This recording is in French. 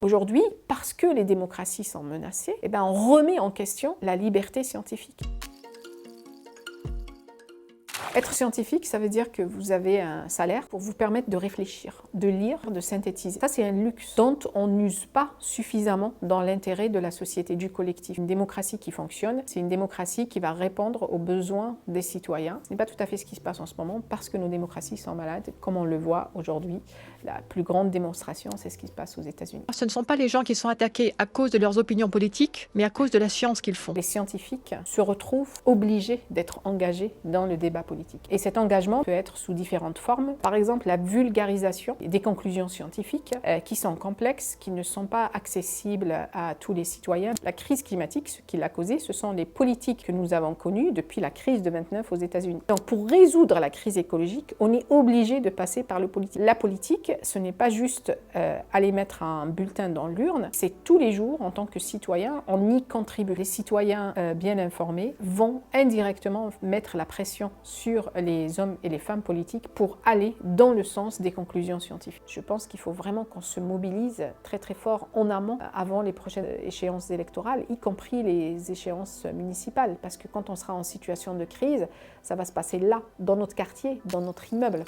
Aujourd'hui, parce que les démocraties sont menacées, on remet en question la liberté scientifique. Être scientifique, ça veut dire que vous avez un salaire pour vous permettre de réfléchir, de lire, de synthétiser. Ça, c'est un luxe dont on n'use pas suffisamment dans l'intérêt de la société, du collectif. Une démocratie qui fonctionne, c'est une démocratie qui va répondre aux besoins des citoyens. Ce n'est pas tout à fait ce qui se passe en ce moment parce que nos démocraties sont malades, comme on le voit aujourd'hui. La plus grande démonstration, c'est ce qui se passe aux États-Unis. Ce ne sont pas les gens qui sont attaqués à cause de leurs opinions politiques, mais à cause de la science qu'ils font. Les scientifiques se retrouvent obligés d'être engagés dans le débat politique. Et cet engagement peut être sous différentes formes. Par exemple, la vulgarisation des conclusions scientifiques qui sont complexes, qui ne sont pas accessibles à tous les citoyens. La crise climatique, ce qui l'a causée, ce sont les politiques que nous avons connues depuis la crise de 29 aux États-Unis. Donc pour résoudre la crise écologique, on est obligé de passer par le politique. La politique, ce n'est pas juste aller mettre un bulletin dans l'urne, c'est tous les jours, en tant que citoyen, on y contribue. Les citoyens bien informés vont indirectement mettre la pression sur les hommes et les femmes politiques pour aller dans le sens des conclusions scientifiques. Je pense qu'il faut vraiment qu'on se mobilise très très fort en amont avant les prochaines échéances électorales, y compris les échéances municipales, parce que quand on sera en situation de crise, ça va se passer là, dans notre quartier, dans notre immeuble.